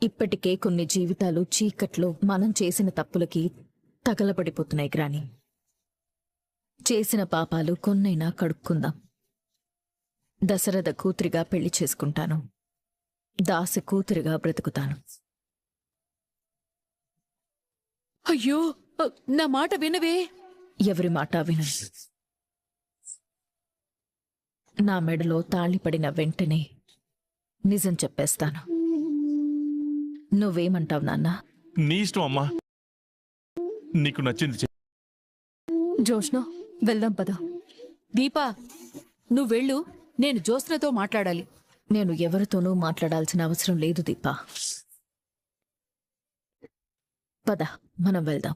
ఇప్పటికే కొన్ని జీవితాలు చీకట్లో మనం చేసిన తప్పులకి తగలబడిపోతున్నాయి గ్రాని. చేసిన పాపాలు కొన్నైనా కడుక్కుందాం. దశరథ కూతురిగా పెళ్లి చేసుకుంటాను. దాసి కూతురిగా బ్రతుకుతాను. అయ్యో, నా మాట వినవే. ఎవరి మాట విను. నా మెడలో తాళి పడిన వెంటనే నిజం చెప్పేస్తాను. నువ్వేమంటావు నాన్న? నీ ఇష్టం అమ్మా, నీకు నచ్చింది. జోష్న, వెళ్దాం పద. దీపా, నువ్వెళ్ళు, నేను జ్యోత్స్నతో మాట్లాడాలి. నేను ఎవరితోనూ మాట్లాడాల్సిన అవసరం లేదు దీపా. పద, మనం వెళ్దాం.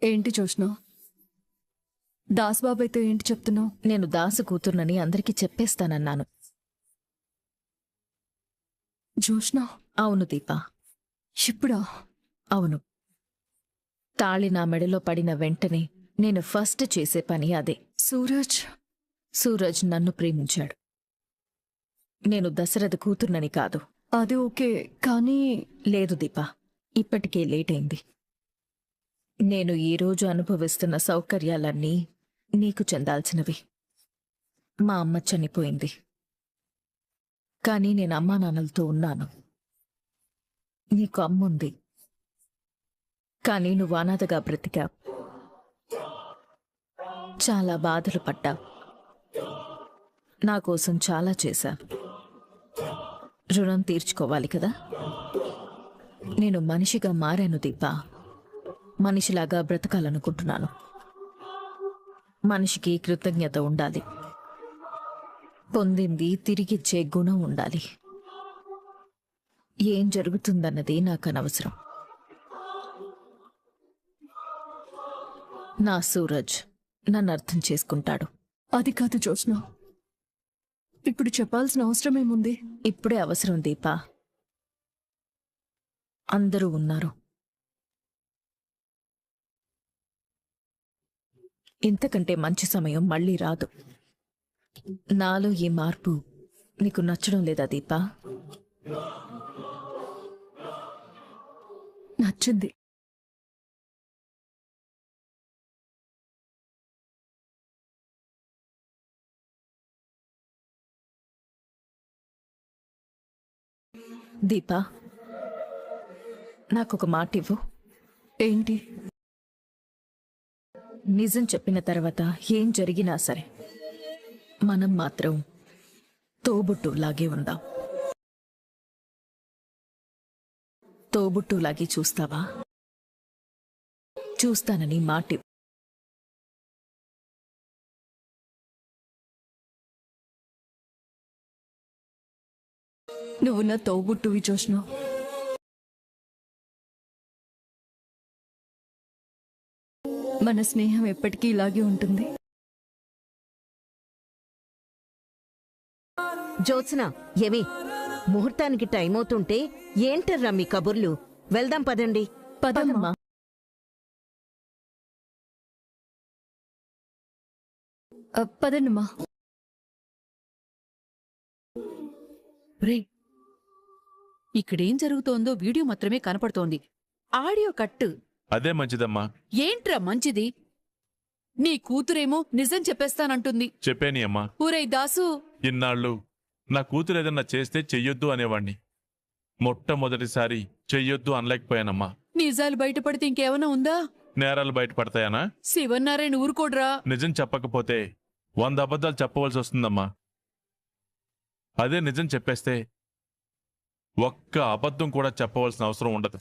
ఏంటి జోష్న, దాస్బాబైతో ఏంటి చెప్తున్నావు? నేను దాసు కూతుర్నని అందరికీ చెప్పేస్తానన్నాను. జోష్న? అవును దీపా. ఇప్పుడా? అవును. తాళి నా మెడలో పడిన వెంటనే నేను ఫస్ట్ చేసే పని అదే. సూరజ్ నన్ను ప్రేమించాడు. నేను దశరథ కూతుర్నని కాదు. అది ఓకే, కానీ... లేదు దీపా, ఇప్పటికే లేట్ అయింది. నేను ఈరోజు అనుభవిస్తున్న సౌకర్యాలన్నీ నీకు చెందాల్సినవి. మా అమ్మ చనిపోయింది, కానీ నేను అమ్మా నాన్నలతో ఉన్నాను. నీకు అమ్ముంది, కానీ నువ్వు అనాథగా బ్రతికావు. చాలా బాధలు పడ్డావు. నా కోసం చాలా చేశావు. రుణం తీర్చుకోవాలి కదా. నేను మనిషిగా మారాను దీపా. మనిషిలాగా బ్రతకాలనుకుంటున్నాను. మనిషికి కృతజ్ఞత ఉండాలి. పొందింది తిరిగిచ్చే గుణం ఉండాలి. ఏం జరుగుతుందన్నది నాకు అనవసరం. నా సూరజ్ నన్ను అర్థం చేసుకుంటాడు. అది కాదు జోష్న, ఇప్పుడు చెప్పాల్సిన అవసరం ఏముంది? ఇప్పుడే అవసరం దీపా. అందరూ ఉన్నారు. ఇంతకంటే మంచి సమయం మళ్ళీ రాదు. నాలో ఈ మార్పు నీకు నచ్చడం లేదా దీపా? నచ్చింది. దీపా, నాకొక మాట ఇవ్వు. ఏంటి? నిజం చెప్పిన తర్వాత ఏం జరిగినా సరే మనం మాత్రం తోబుట్టులాగే ఉందాం. తోబుట్టులాగే చూస్తావా? చూస్తానని మాట ఇవ్వు. నువ్వు నా తోబుట్టువి జోష్న. మన స్నేహం ఎప్పటికీ ఇలాగే ఉంటుంది. జ్యోత్స్న, ఏమి ముహూర్తానికి టైం అవుతుంటే ఏంటర్రా మీ కబుర్లు? వెళ్దాం పదండి. పదమ్మా. పదండమ్మా. రే, ఇక్కడేం జరుగుతోందో వీడియో మాత్రమే కనపడుతోంది. ఆడియో కట్టు. అదే మంచిదమ్మా. ఏంట్రా మంచిది? నీ కూతురేమో నిజం చెప్పేస్తానంటుంది. చెప్పేని అమ్మా. ఊరై దాసు, ఇన్నాళ్ళు నా కూతురు ఏదన్నా చేస్తే చెయ్యొద్దు అనేవాణ్ణి. మొట్టమొదటిసారి చెయ్యొద్దు అనలేకపోయానమ్మా. నిజాలు బయటపడితే ఇంకేమైనా ఉందా? నేరాలు బయటపడతాయనా? శివన్నారాయణ ఊరుకోడ్రా. నిజం చెప్పకపోతే 100 అబద్ధాలు చెప్పవలసి వస్తుందమ్మా. అదే నిజం చెప్పేస్తే ఒక్క అబద్ధం కూడా చెప్పవలసిన అవసరం ఉండదు.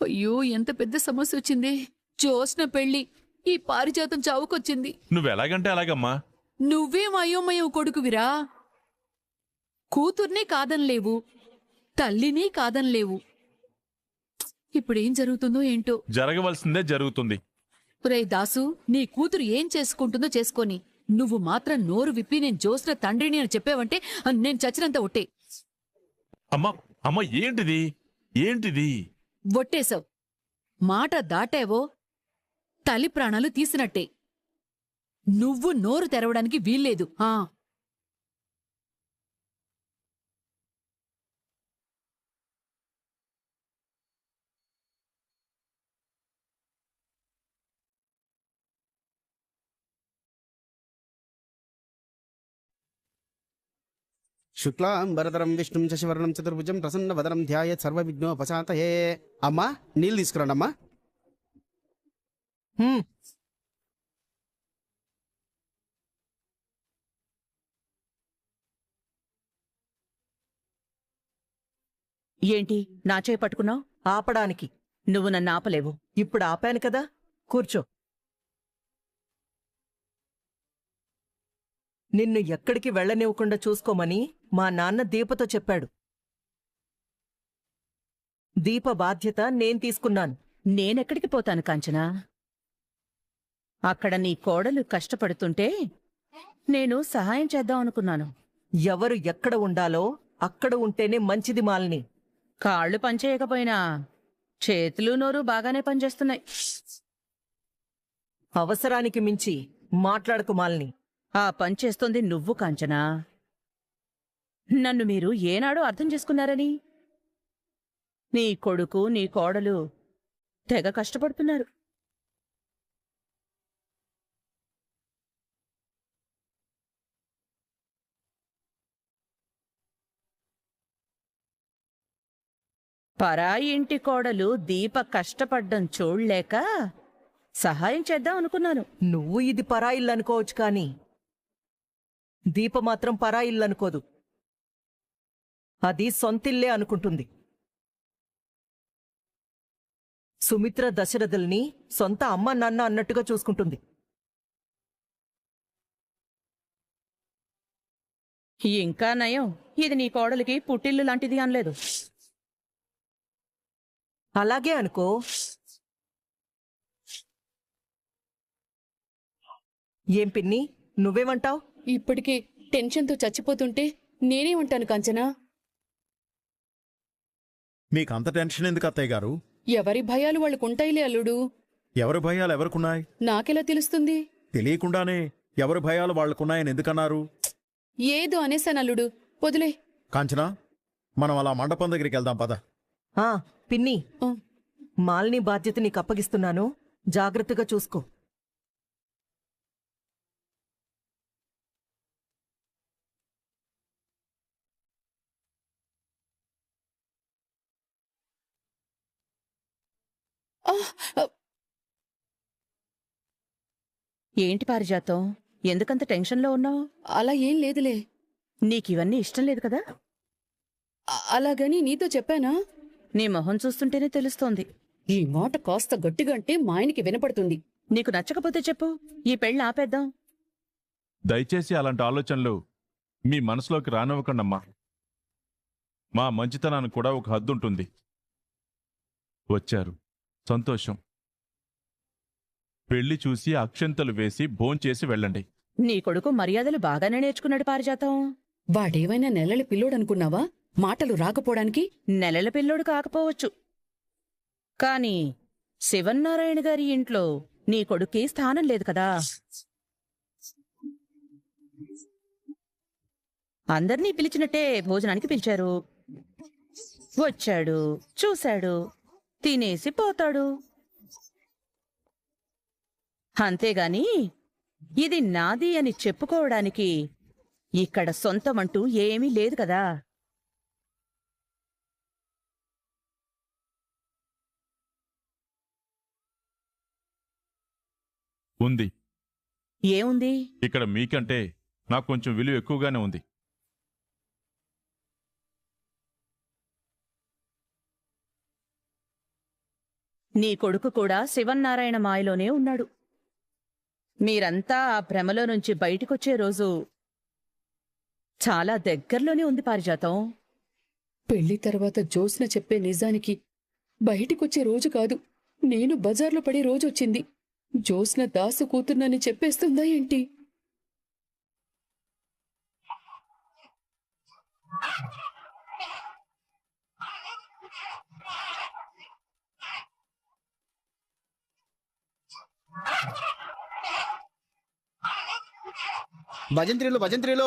అయ్యో, ఎంత పెద్ద సమస్య వచ్చింది. జోస్న పెళ్లి ఈ పారిజాతం చావుకొచ్చింది. నువ్వెలాగంటే అలాగమ్మా. నువ్వేం అయోమయం కొడుకువిరా. కూతుర్నే కాదనలేవు, తల్లిని కాదనలేవు. ఇప్పుడేం జరుగుతుందో ఏంటో. జరగవలసిందే జరుగుతుంది. రే దాసు, నీ కూతురు ఏం చేసుకుంటుందో చేసుకొని, నువ్వు మాత్రం నోరు విప్పి నేను జోస్న తండ్రిని అని చెప్పావంటే నేను చచ్చినంత ఒట్టే. అమ్మా అమ్మ, ఏంటిది ఏంటిది? ఒట్టేశావు. మాట దాటావో తల్లి ప్రాణాలు తీసినట్టే. నువ్వు నోరు తెరవడానికి వీల్లేదు. శుక్లాంబరధరం విష్ణుం శశివర్ణం చతుర్భుజం ప్రసన్నవదనం ధ్యాయేత్ సర్వవిఘ్నోపశాంతయే. అమ్మా నీళ్ళు తీసుకురండి అమ్మా. ఏంటి నా చేయి పట్టుకున్నావు? ఆపడానికి నువ్వు నన్ను ఆపలేవు. ఇప్పుడు ఆపాను కదా, కూర్చో. నిన్ను ఎక్కడికి వెళ్ళనివ్వకుండా చూసుకోమని మా నాన్న దీపతో చెప్పాడు. దీప బాధ్యత నేను తీసుకున్నాను. నేనెక్కడికి పోతాను కాంచనా? అక్కడ నీ కోడలు కష్టపడుతుంటే నేను సహాయం చేద్దాం అనుకున్నాను. ఎవరు ఎక్కడ ఉండాలో అక్కడ ఉంటేనే మంచిది మాలిని. కాళ్ళు పనిచేయకపోయినా చేతులు నోరు బాగానే పనిచేస్తున్నాయి. అవసరానికి మించి మాట్లాడకు మాలిని. ఆ పని చేస్తుంది నువ్వు కాంచనా. నన్ను మీరు ఏనాడో అర్థం చేసుకున్నారని నీ కొడుకు నీ కోడలు తెగ కష్టపడుతున్నారు. పరాయి ఇంటి కోడలు దీప కష్టపడ్డం చూడలేక సహాయం చేద్దాం అనుకున్నాను. నువ్వు ఇది పరాయిల్లు అనుకోవచ్చు కాని దీప మాత్రం పరాయిల్లు అనుకోదు. అది సొంతిల్లే అనుకుంటుంది. సుమిత్ర దశరథుల్ని సొంత అమ్మ నాన్న అన్నట్టుగా చూసుకుంటుంది. ఇంకా నయం, ఇది నీ కోడలికి పుట్టిల్లు లాంటిది అనలేదు. అలాగే అనుకో. ఏం పిన్ని, నువ్వేమంటావ్? ఇప్పటికే టెన్షన్తో చచ్చిపోతుంటే నేనేమంటాను కాంచనా? మీకు అంత టెన్షన్ ఎందుకు అత్తయ్య గారు? ఎవరి భయాలు వాళ్ళకుంటాయిలే అల్లుడు. ఎవరి భయాలు ఎవరికున్నాయి? నాకెలా తెలుస్తుంది? తెలియకుండానే ఎవరి భయాలు వాళ్ళకున్నాయని ఎందుకన్నారు? ఏదో అనేసాను అల్లుడు, వదిలే. కాంచనా, మనం అలా మండపం దగ్గరికి వెళ్దాం పద. ఆ పిన్ని, ఆ. మాలిని బాధ్యత నీకు అప్పగిస్తున్నాను, జాగ్రత్తగా చూసుకో. ఏంటి పారిజాతం, ఎందుకంత టెన్షన్లో ఉన్నావు? అలా ఏం లేదులే. నీకివన్నీ ఇష్టం లేదు కదా? అలాగని నీతో చెప్పానా? నీ మొహం చూస్తుంటేనే తెలుస్తోంది. ఈ మాట కాస్త గట్టిగా అంటే మా ఆయనకి వినపడుతుంది. నీకు నచ్చకపోతే చెప్పు, ఈ పెళ్ళి ఆపేద్దాం. దయచేసి అలాంటి ఆలోచనలు మీ మనసులోకి రానివ్వకండమ్మా. మా మంచితనానికి కూడా ఒక హద్దు ఉంటుంది. వచ్చారు, సంతోషం. పెళ్లి చూసి అక్షంతలు వేసి భోంచేసి వెళ్ళండి. నీ కొడుకు మర్యాదలు బాగానే నేర్చుకున్నాడు పారిజాతం. వాడేవైనా నెలల పిల్లోడనుకున్నావా మాటలు రాకపోవడానికి? నెలల పిల్లోడు కాకపోవచ్చు, కాని శివన్నారాయణ గారి ఇంట్లో నీ కొడుక్కి స్థానం లేదు కదా. అందర్నీ పిలిచినట్టే భోజనానికి పిలిచారు. వచ్చాడు, చూశాడు, తినేసి పోతాడు. అంతేగాని ఇది నాది అని చెప్పుకోవడానికి ఇక్కడ సొంతమంటూ ఏమీ లేదు కదా. ఉంది. ఏముంది? ఇక్కడ మీకంటే నాకు కొంచెం విలువ ఎక్కువగానే ఉంది. నీ కొడుకు కూడా శివన్నారాయణ మాయలోనే ఉన్నాడు. మీరంతా ఆ భ్రమలో నుంచి బయటికొచ్చే రోజు చాలా దగ్గరలోనే ఉంది పారిజాతం. పెళ్లి తర్వాత జ్యోత్స్న చెప్పే నిజానికి బయటికొచ్చే రోజు కాదు, నేను బజార్లో పడే రోజొచ్చింది. జ్యోత్స్న దాసు కూతుర్నని చెప్పేస్తుందా ఏంటి? భజంత్రీలు భజంత్రీలు.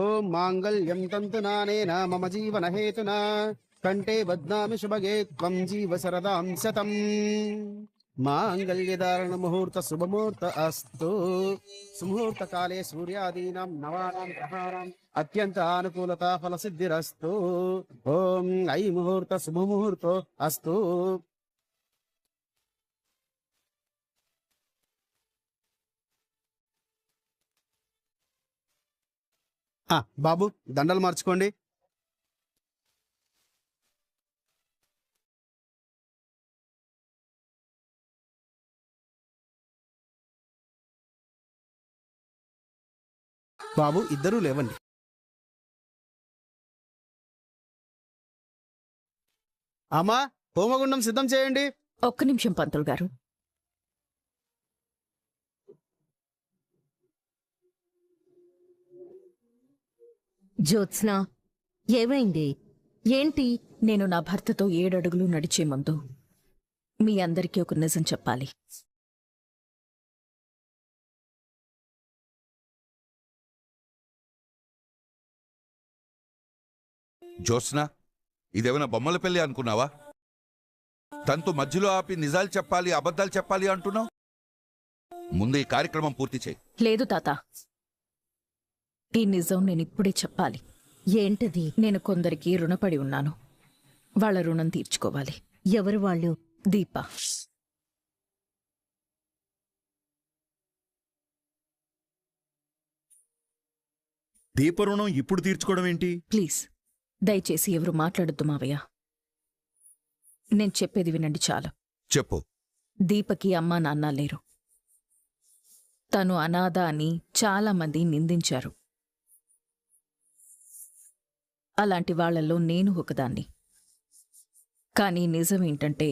ఓం మాంగళ్యం తంతునానేన మమ జీవన హేతునా కంటే బధ్నామి శుభగే త్వం జీవ శరదాం శతం. మాంగళ్యధారణ ముహూర్త శుభముహూర్త అస్తు. సుముహూర్త కాలే సూర్యాదీనాం నవానాం గ్రహాణాం అత్యంత అనుకూలత ఫల సిద్ధిరస్తు. ఓం ఐ ముహూర్త శుభముహూర్తో అస్తు. బాబు దండలు మార్చుకోండి. బాబు ఇద్దరూ లేవండి. అమ్మా హోమగుండం సిద్ధం చేయండి. ఒక్క నిమిషం పంతులు గారు. జ్యోత్స్న, ఏమైంది? ఏంటి? నేను నా భర్తతో 7 అడుగులు నడిచే ముందు మీ అందరికీ ఒక నిజం చెప్పాలి. జ్యోత్స్న, ఇదేమైనా బొమ్మల పెళ్లి అనుకున్నావా? తనతో మధ్యలో ఆపి నిజాలు చెప్పాలి, అబద్ధాలు చెప్పాలి అంటున్నావు. ముందు ఈ కార్యక్రమం పూర్తి చేయి. లేదు తాత, ఈ నిజం నేను ఇప్పుడే చెప్పాలి. ఏంటది? నేను కొందరికి రుణపడి ఉన్నాను. వాళ్ళ రుణం తీర్చుకోవాలి. ఎవరు వాళ్ళు? దీప. దీపరుణం ఇప్పుడు తీర్చుకోవడం ఏంటి? ప్లీజ్ దయచేసి ఎవరు మాట్లాడొద్దు మావయ్య. నేను చెప్పేది వినండి చాలు. చెప్పు. దీపకి అమ్మా నాన్న లేరు. తను అనాథ అని చాలామంది నిందించారు. అలాంటి వాళ్లలో నేను ఒకదాన్ని. కానీ నిజమేంటంటే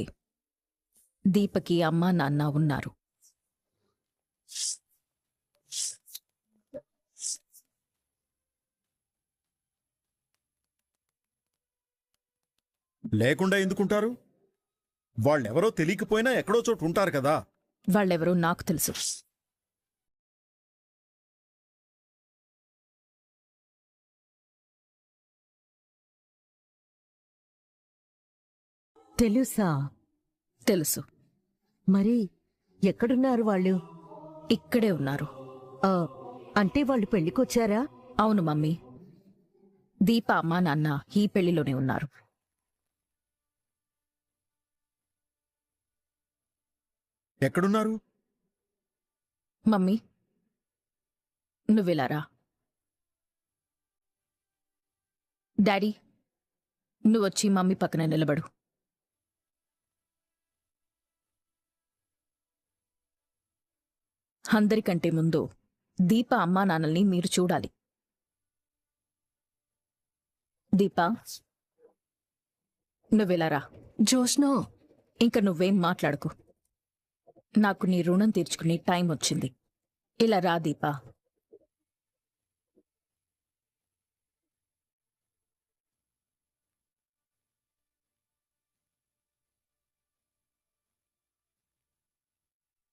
దీపకి అమ్మా నాన్న ఉన్నారు. లేకుండా ఎందుకుంటారు? వాళ్ళెవరో తెలియకపోయినా ఎక్కడో చోటు ఉంటారు కదా. వాళ్ళెవరో నాకు తెలుసు. తెలుసా? తెలుసు. మరి ఎక్కడున్నారు వాళ్ళు? ఇక్కడే ఉన్నారు. ఆ, అంటే వాళ్ళు పెళ్లికొచ్చారా? అవును మమ్మీ. దీప అమ్మా నాన్న ఈ పెళ్లిలోనే ఉన్నారు. ఎక్కడున్నారు? మమ్మీ నువ్వెలారా. డాడీ నువ్వొచ్చి మమ్మీ పక్కన నిలబడు. అందరికంటే ముందు దీప అమ్మా నాన్నల్ని మీరు చూడాలి. దీపా నువ్వెలారా. జోష్న, ఇంక నువ్వేం మాట్లాడుకు. నాకు నీ రుణం తీర్చుకునే టైం వచ్చింది. ఇలా రా దీపా.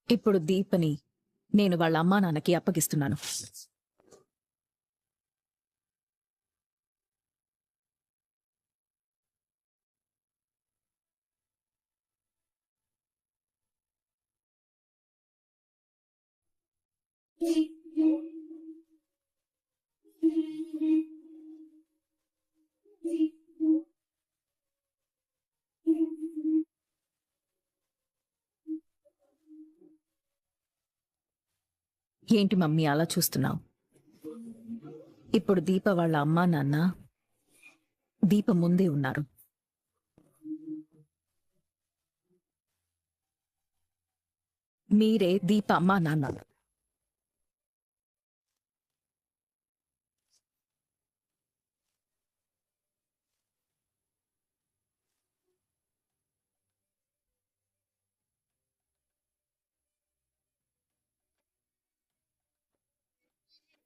ఇప్పుడు దీపని నేను వాళ్ళ అమ్మా నాన్నకి అప్పగిస్తున్నాను. ఏంటి మమ్మీ అలా చూస్తున్నావు? ఇప్పుడు దీప వాళ్ళ అమ్మా నాన్న దీప ముందే ఉన్నారు. మీరే దీప అమ్మా నాన్న.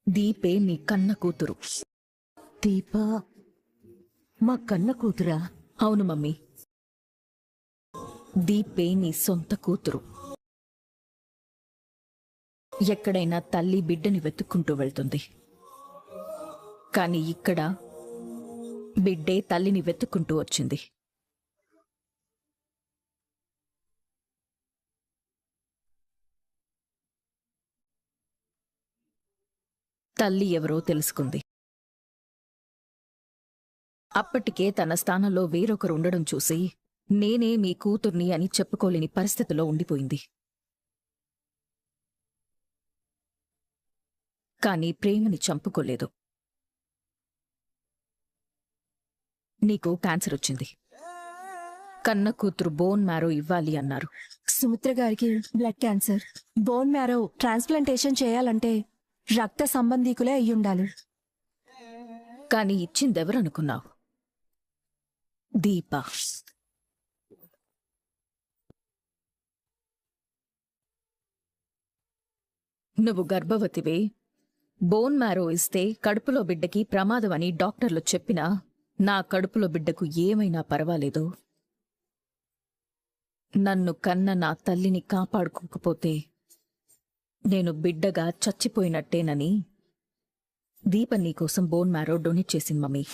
దీపే మీ కన్న కూతురు. దీపా మా కన్న కూతురా? అవును మమ్మీ, దీపే నీ సొంత కూతురు. ఎక్కడైనా తల్లి బిడ్డని వెతుక్కుంటూ వెళ్తుంది. కాని ఇక్కడ బిడ్డే తల్లిని వెతుక్కుంటూ వచ్చింది. తల్లి ఎవరో తెలుసుకుంది. అప్పటికే తన స్థానంలో వేరొకరు ఉండడం చూసి నేనే మీ కూతుర్ని అని చెప్పుకోలేని పరిస్థితిలో ఉండిపోయింది. కాని ప్రేమని చంపుకోలేదు. నీకు క్యాన్సర్ వచ్చింది. కన్న కూతురు బోన్ మ్యారో ఇవ్వాలి అన్నారు. సుమిత్ర గారికి blood cancer. Bone marrow transplantation చేయాలంటే రక్త సంబంధీకులే అయ్యుండాలి. కాని ఇచ్చిందెవరనుకున్నావు? దీప. నువ్వు గర్భవతివే, బోన్ మ్యారో ఇస్తే కడుపులో బిడ్డకి ప్రమాదమని డాక్టర్లు చెప్పినా నా కడుపులో బిడ్డకు ఏమైనా పర్వాలేదు. నన్ను కన్న నా తల్లిని కాపాడుకోకపోతే నేను బిడ్డగా చచ్చిపోయినట్టేనని దీప నీకోసం బోన్ మ్యారో డొనేట్ చేసింది మమ్మీ.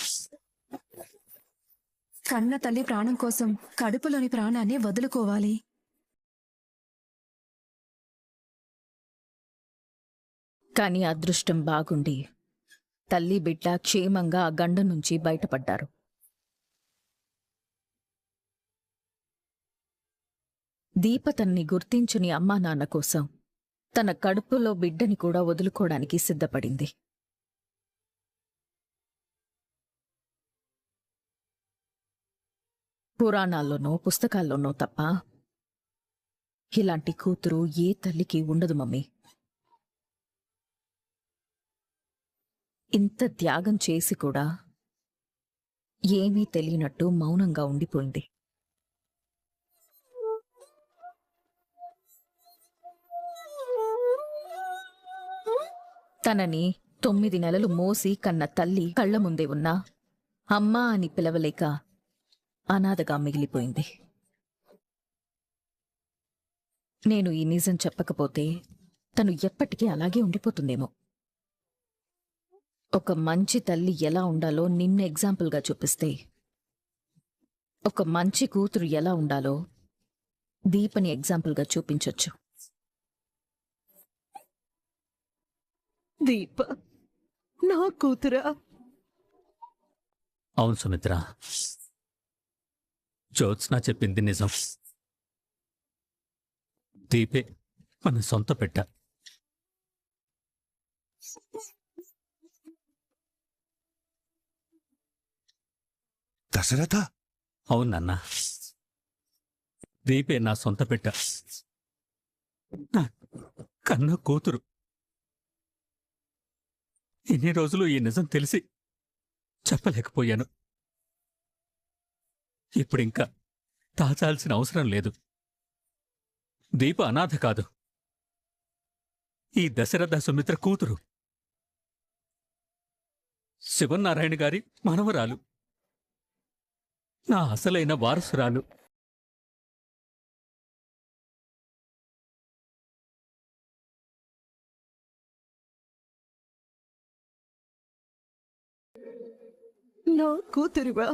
కన్న తల్లి ప్రాణం కోసం కడుపులోని ప్రాణాన్ని వదులుకోవాలి. కాని అదృష్టం బాగుండి తల్లి బిడ్డ క్షేమంగా ఆ గండం నుంచి బయటపడ్డారు. దీప తన్ని గుర్తించని అమ్మా నాన్న కోసం తన కడుపులో బిడ్డని కూడా వదులుకోవడానికి సిద్ధపడింది. పురాణాల్లోనో పుస్తకాల్లోనో తప్ప ఇలాంటి కూతురు ఏ తల్లికి ఉండదు మమ్మీ. ఇంత త్యాగం చేసి కూడా ఏమీ తెలియనట్టు మౌనంగా ఉండిపోయింది. తనని 9 నెలలు మోసి కన్న తల్లి కళ్ల ముందే ఉన్నా అమ్మా అని పిలవలేక అనాథగా మిగిలిపోయింది. నేను ఈ నిజం చెప్పకపోతే తను ఎప్పటికీ అలాగే ఉండిపోతుందేమో. ఒక మంచి తల్లి ఎలా ఉండాలో నిన్ను ఎగ్జాంపుల్గా చూపిస్తే ఒక మంచి కూతురు ఎలా ఉండాలో దీపని ఎగ్జాంపుల్గా చూపించొచ్చు. దీప నా కూతురా? అవును సుమిత్ర, జ్యోత్స్న చెప్పింది నిజం. దీపే మన సొంత బిడ్డ. దశరథ? అవునన్నా, దీపే నా సొంత బిడ్డ, నా కన్న కూతురు. ఇన్ని రోజులు ఈ నిజం తెలిసి చెప్పలేకపోయాను. ఇప్పుడింకా దాచాల్సిన అవసరం లేదు. దీప అనాథ కాదు, ఈ దశరథ సుమిత్ర కూతురు, శివనారాయణ గారి మనవరాలు, నా అసలైన వారసురాలు. నా కూతురువా?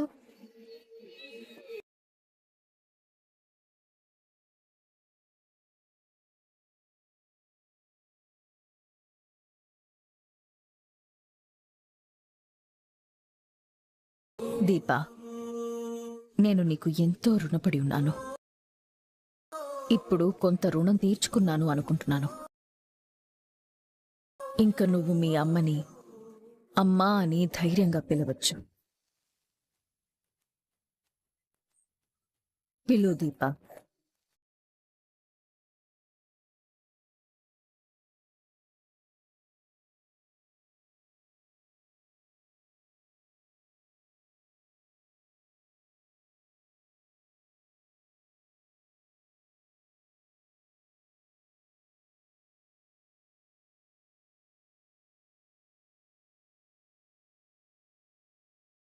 దీపా, నేను నీకు ఎంతో రుణపడి ఉన్నాను. ఇప్పుడు కొంత రుణం తీర్చుకున్నాను అనుకుంటున్నాను. ఇంక నువ్వు మీ అమ్మని అమ్మా అని ధైర్యంగా పిలవచ్చు. పిలు దీపా.